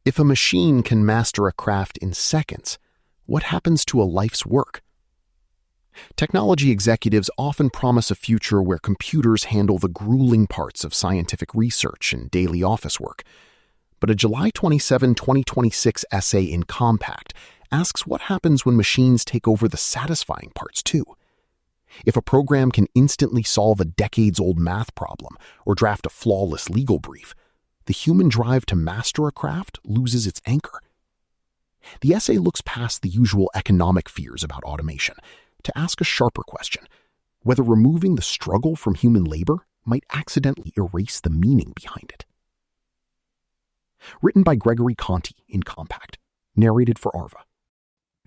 If a machine can master a craft in seconds, what happens to a life's work? Technology executives often promise a future where computers handle the grueling parts of scientific research and daily office work. But a July 27, 2026 essay in Compact asks what happens when machines take over the satisfying parts too. If a program can instantly solve a decades-old math problem or draft a flawless legal brief, the human drive to master a craft loses its anchor. The essay looks past the usual economic fears about automation to ask a sharper question: whether removing the struggle from human labor might accidentally erase the meaning behind it. Written by Gregory Conti in Compact, narrated for Arva.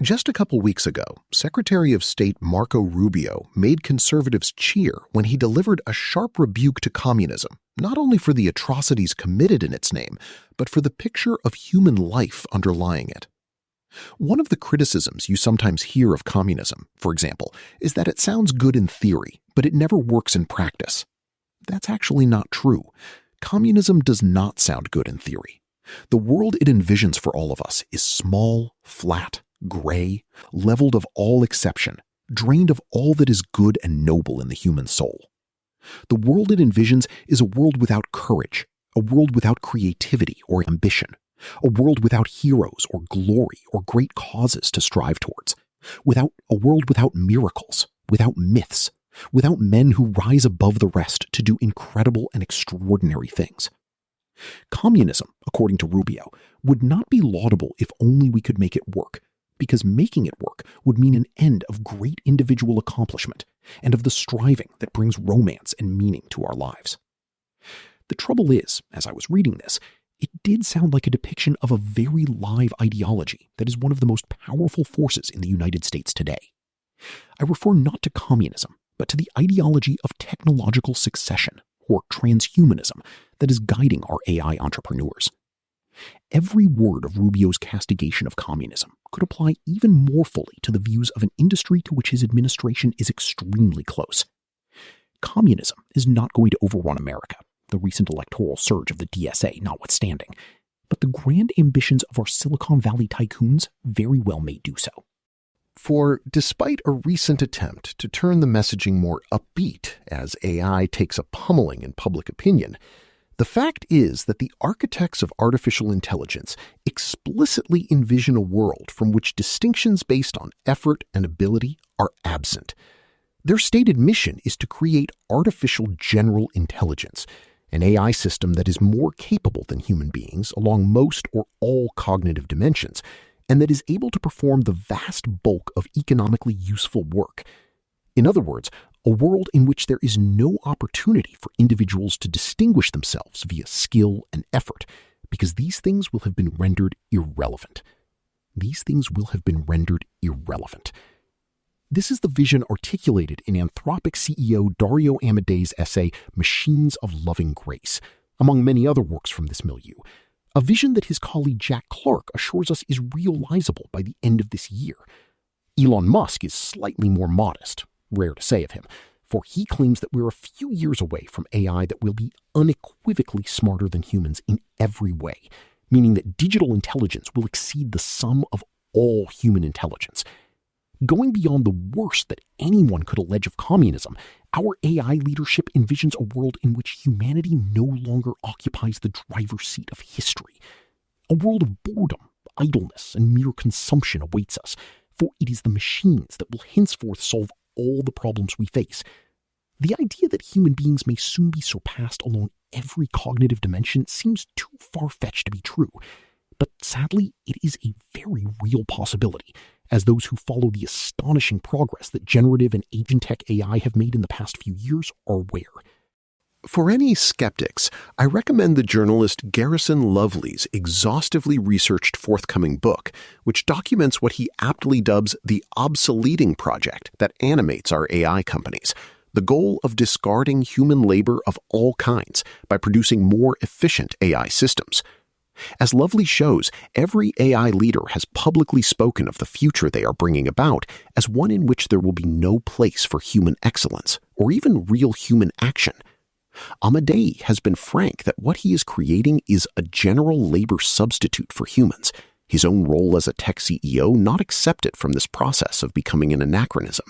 Just a couple weeks ago, Secretary of State Marco Rubio made conservatives cheer when he delivered a sharp rebuke to communism, not only for the atrocities committed in its name, but for the picture of human life underlying it. One of the criticisms you sometimes hear of communism, for example, is that it sounds good in theory, but it never works in practice. That's actually not true. Communism does not sound good in theory. The world it envisions for all of us is small, flat, gray, leveled of all exception, drained of all that is good and noble in the human soul. The world it envisions is a world without courage, a world without creativity or ambition, a world without heroes or glory or great causes to strive towards, a world without miracles, without myths, without men who rise above the rest to do incredible and extraordinary things. Communism, according to Rubio, would not be laudable if only we could make it work, because making it work would mean an end of great individual accomplishment and of the striving that brings romance and meaning to our lives. The trouble is, as I was reading this, it did sound like a depiction of a very live ideology that is one of the most powerful forces in the United States today. I refer not to communism, but to the ideology of technological succession, or transhumanism, that is guiding our AI entrepreneurs. Every word of Rubio's castigation of communism could apply even more fully to the views of an industry to which his administration is extremely close. Communism is not going to overrun America, the recent electoral surge of the DSA notwithstanding, but the grand ambitions of our Silicon Valley tycoons very well may do so. For despite a recent attempt to turn the messaging more upbeat as AI takes a pummeling in public opinion, the fact is that the architects of artificial intelligence explicitly envision a world from which distinctions based on effort and ability are absent. Their stated mission is to create artificial general intelligence, an AI system that is more capable than human beings along most or all cognitive dimensions, and that is able to perform the vast bulk of economically useful work. In other words, a world in which there is no opportunity for individuals to distinguish themselves via skill and effort, because these things will have been rendered irrelevant. These things will have been rendered irrelevant. This is the vision articulated in Anthropic CEO Dario Amadei's essay, Machines of Loving Grace, among many other works from this milieu, a vision that his colleague Jack Clark assures us is realizable by the end of this year. Elon Musk is slightly more modest, rare to say of him, for he claims that we're a few years away from AI that will be unequivocally smarter than humans in every way, meaning that digital intelligence will exceed the sum of all human intelligence. Going beyond the worst that anyone could allege of communism, our AI leadership envisions a world in which humanity no longer occupies the driver's seat of history. A world of boredom, idleness, and mere consumption awaits us, for it is the machines that will henceforth solve all the problems we face. The idea that human beings may soon be surpassed along every cognitive dimension seems too far-fetched to be true. But sadly, it is a very real possibility, as those who follow the astonishing progress that generative and agent-tech AI have made in the past few years are aware. For any skeptics, I recommend the journalist Garrison Lovely's exhaustively researched forthcoming book, which documents what he aptly dubs the obsoleting project that animates our AI companies, the goal of discarding human labor of all kinds by producing more efficient AI systems. As Lovely shows, every AI leader has publicly spoken of the future they are bringing about as one in which there will be no place for human excellence or even real human action. Amadei has been frank that what he is creating is a general labor substitute for humans, his own role as a tech CEO not accepted from this process of becoming an anachronism.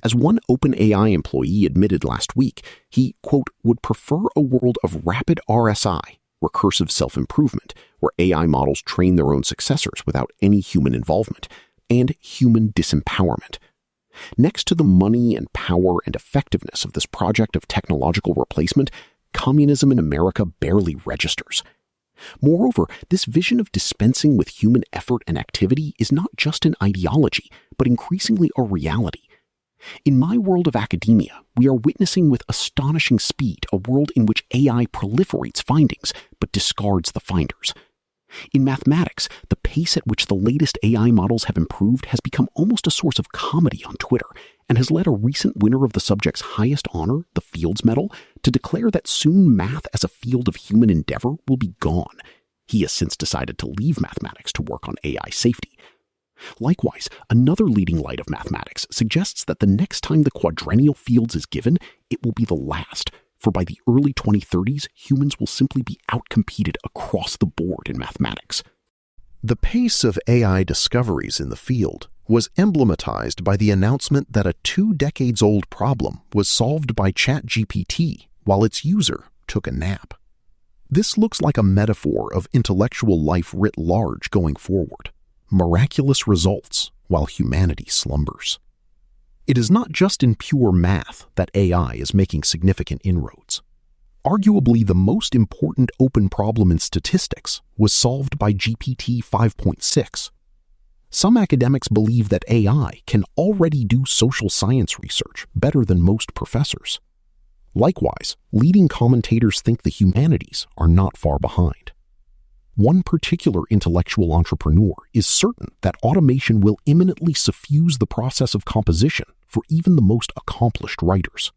As one OpenAI employee admitted last week, he, quote, would prefer a world of rapid RSI, recursive self-improvement, where AI models train their own successors without any human involvement, and human disempowerment. Next to the money and power and effectiveness of this project of technological replacement, communism in America barely registers. Moreover, this vision of dispensing with human effort and activity is not just an ideology, but increasingly a reality. In my world of academia, we are witnessing with astonishing speed a world in which AI proliferates findings but discards the finders. In mathematics, the pace at which the latest AI models have improved has become almost a source of comedy on Twitter and has led a recent winner of the subject's highest honor, the Fields Medal, to declare that soon math as a field of human endeavor will be gone. He has since decided to leave mathematics to work on AI safety. Likewise, another leading light of mathematics suggests that the next time the quadrennial Fields is given, it will be the last, for by the early 2030s, humans will simply be outcompeted across the board in mathematics. The pace of AI discoveries in the field was emblematized by the announcement that a 2-decades-old problem was solved by ChatGPT while its user took a nap. This looks like a metaphor of intellectual life writ large going forward. Miraculous results while humanity slumbers. It is not just in pure math that AI is making significant inroads. Arguably the most important open problem in statistics was solved by GPT 5.6. Some academics believe that AI can already do social science research better than most professors. Likewise, leading commentators think the humanities are not far behind. One particular intellectual entrepreneur is certain that automation will imminently suffuse the process of composition for even the most accomplished writers.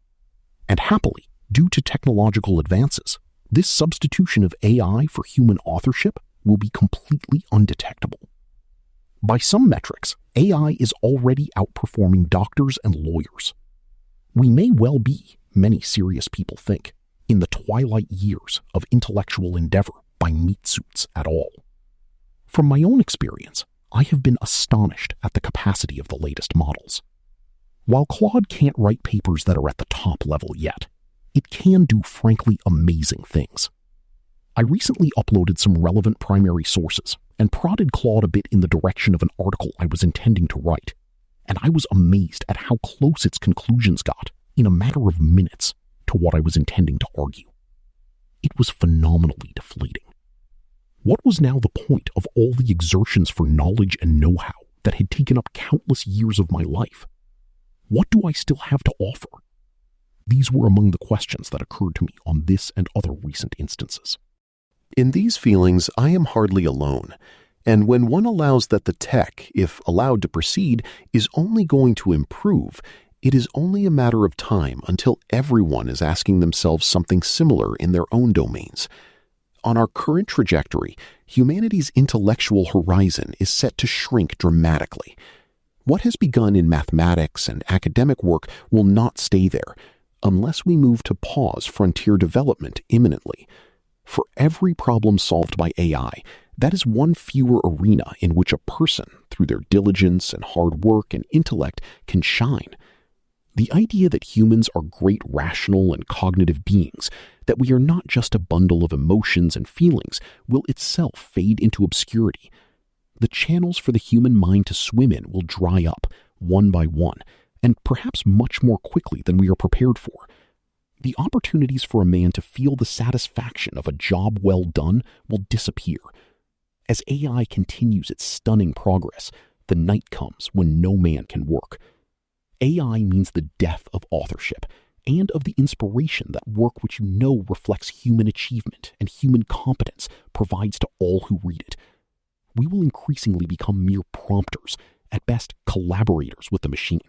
And happily, due to technological advances, this substitution of AI for human authorship will be completely undetectable. By some metrics, AI is already outperforming doctors and lawyers. We may well be, many serious people think, in the twilight years of intellectual endeavor by meat suits at all. From my own experience, I have been astonished at the capacity of the latest models. While Claude can't write papers that are at the top level yet, it can do frankly amazing things. I recently uploaded some relevant primary sources and prodded Claude a bit in the direction of an article I was intending to write, and I was amazed at how close its conclusions got in a matter of minutes to what I was intending to argue. It was phenomenally deflating. What was now the point of all the exertions for knowledge and know-how that had taken up countless years of my life? What do I still have to offer? These were among the questions that occurred to me on this and other recent instances. In these feelings, I am hardly alone, and when one allows that the tech, if allowed to proceed, is only going to improve, it is only a matter of time until everyone is asking themselves something similar in their own domains. On our current trajectory, humanity's intellectual horizon is set to shrink dramatically. What has begun in mathematics and academic work will not stay there, unless we move to pause frontier development imminently. For every problem solved by AI, that is one fewer arena in which a person, through their diligence and hard work and intellect, can shine. The idea that humans are great rational and cognitive beings, that we are not just a bundle of emotions and feelings, will itself fade into obscurity. The channels for the human mind to swim in will dry up, one by one, and perhaps much more quickly than we are prepared for. The opportunities for a man to feel the satisfaction of a job well done will disappear. As AI continues its stunning progress, the night comes when no man can work. AI means the death of authorship and of the inspiration that work which you know reflects human achievement and human competence provides to all who read it. We will increasingly become mere prompters, at best collaborators with the machine.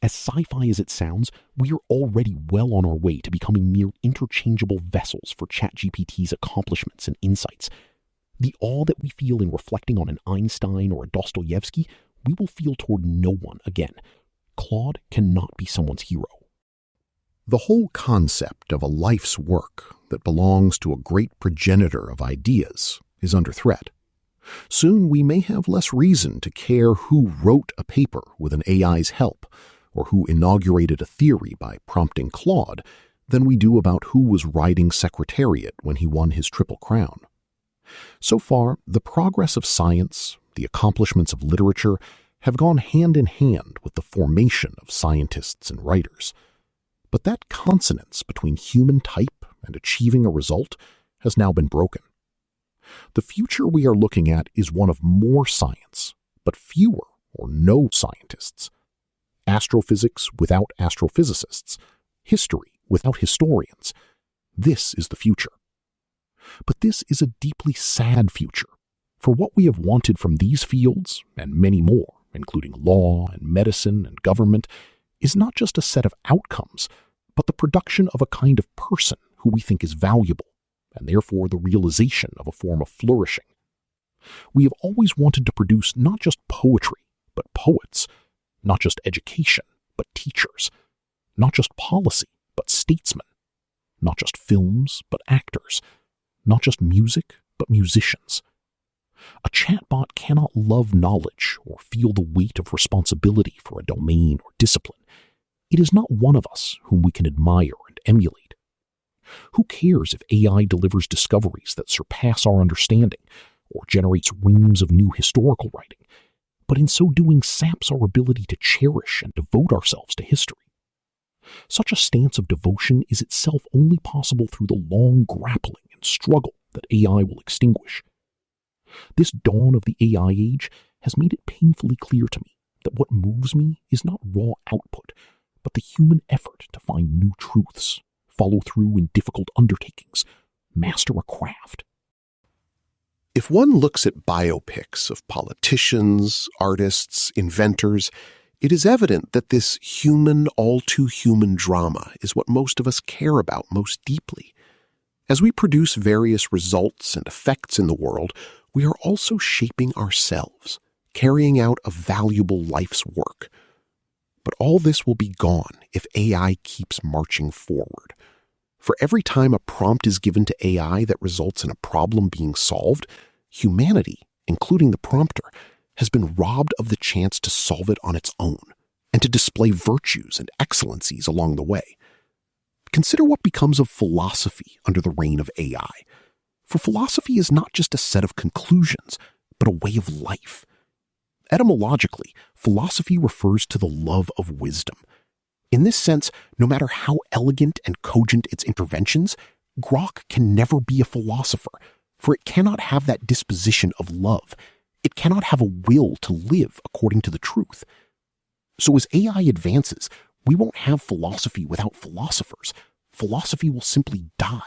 As sci-fi as it sounds, we are already well on our way to becoming mere interchangeable vessels for ChatGPT's accomplishments and insights. The awe that we feel in reflecting on an Einstein or a Dostoevsky, we will feel toward no one again. Claude cannot be someone's hero. The whole concept of a life's work that belongs to a great progenitor of ideas is under threat. Soon we may have less reason to care who wrote a paper with an AI's help or who inaugurated a theory by prompting Claude than we do about who was riding Secretariat when he won his Triple Crown. So far, the progress of science, the accomplishments of literature, have gone hand in hand with the formation of scientists and writers. But that consonance between human type and achieving a result has now been broken. The future we are looking at is one of more science, but fewer or no scientists. Astrophysics without astrophysicists. History without historians. This is the future. But this is a deeply sad future, for what we have wanted from these fields, and many more, including law and medicine and government, is not just a set of outcomes, but the production of a kind of person who we think is valuable, and therefore the realization of a form of flourishing. We have always wanted to produce not just poetry, but poets, not just education, but teachers, not just policy, but statesmen, not just films, but actors, not just music, but musicians. A chatbot cannot love knowledge or feel the weight of responsibility for a domain or discipline. It is not one of us whom we can admire and emulate. Who cares if AI delivers discoveries that surpass our understanding or generates reams of new historical writing, but in so doing saps our ability to cherish and devote ourselves to history? Such a stance of devotion is itself only possible through the long grappling and struggle that AI will extinguish. This dawn of the AI age has made it painfully clear to me that what moves me is not raw output, but the human effort to find new truths, follow through in difficult undertakings, master a craft. If one looks at biopics of politicians, artists, inventors, it is evident that this human, all-too-human drama is what most of us care about most deeply. As we produce various results and effects in the world, we are also shaping ourselves, carrying out a valuable life's work. But all this will be gone if AI keeps marching forward. For every time a prompt is given to AI that results in a problem being solved, humanity, including the prompter, has been robbed of the chance to solve it on its own and to display virtues and excellencies along the way. Consider what becomes of philosophy under the reign of AI. For philosophy is not just a set of conclusions, but a way of life. Etymologically, philosophy refers to the love of wisdom. In this sense, no matter how elegant and cogent its interventions, Grok can never be a philosopher, for it cannot have that disposition of love. It cannot have a will to live according to the truth. So as AI advances, we won't have philosophy without philosophers. Philosophy will simply die,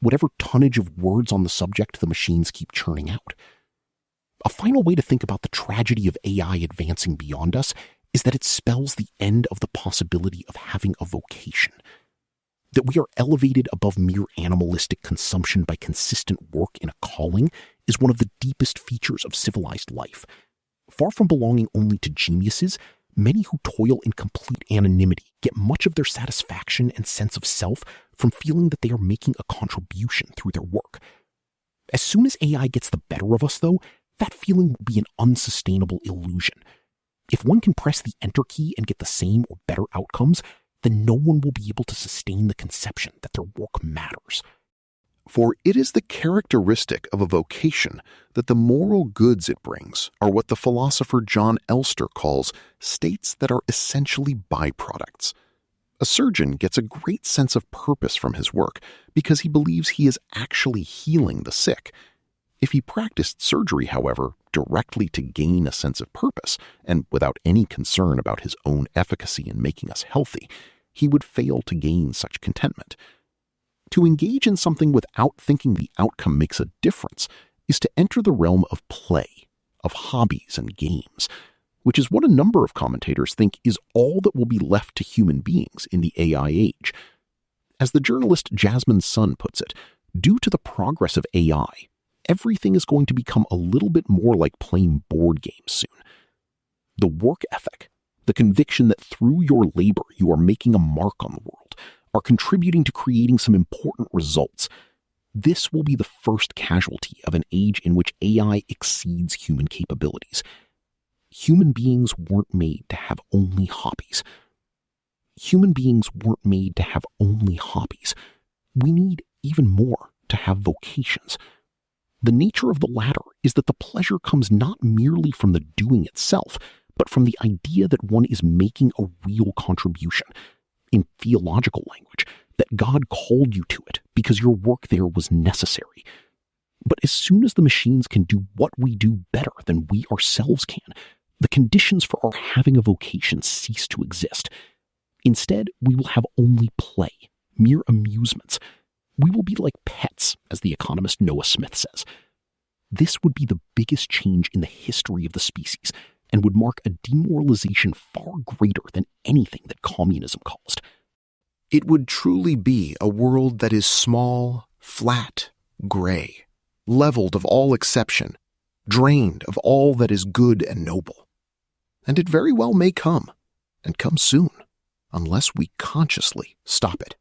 whatever tonnage of words on the subject the machines keep churning out. A final way to think about the tragedy of AI advancing beyond us is that it spells the end of the possibility of having a vocation. That we are elevated above mere animalistic consumption by consistent work in a calling is one of the deepest features of civilized life. Far from belonging only to geniuses, many who toil in complete anonymity get much of their satisfaction and sense of self from feeling that they are making a contribution through their work. As soon as AI gets the better of us, though, that feeling will be an unsustainable illusion. If one can press the enter key and get the same or better outcomes, then no one will be able to sustain the conception that their work matters. For it is the characteristic of a vocation that the moral goods it brings are what the philosopher John Elster calls states that are essentially byproducts. A surgeon gets a great sense of purpose from his work because he believes he is actually healing the sick. If he practiced surgery, however, directly to gain a sense of purpose and without any concern about his own efficacy in making us healthy, he would fail to gain such contentment. To engage in something without thinking the outcome makes a difference is to enter the realm of play, of hobbies and games, which is what a number of commentators think is all that will be left to human beings in the AI age. As the journalist Jasmine Sun puts it, due to the progress of AI, everything is going to become a little bit more like playing board games soon. The work ethic, the conviction that through your labor you are making a mark on the world, are contributing to creating some important results. This will be the first casualty of an age in which AI exceeds human capabilities. Human beings weren't made to have only hobbies. Human beings weren't made to have only hobbies. We need even more to have vocations. The nature of the latter is that the pleasure comes not merely from the doing itself, but from the idea that one is making a real contribution. In theological language, that God called you to it because your work there was necessary. But as soon as the machines can do what we do better than we ourselves can, the conditions for our having a vocation cease to exist. Instead, we will have only play, mere amusements. We will be like pets, as the economist Noah Smith says. This would be the biggest change in the history of the species and would mark a demoralization far greater than anything that communism caused. It would truly be a world that is small, flat, gray, leveled of all exception, drained of all that is good and noble. And it very well may come, and come soon, unless we consciously stop it.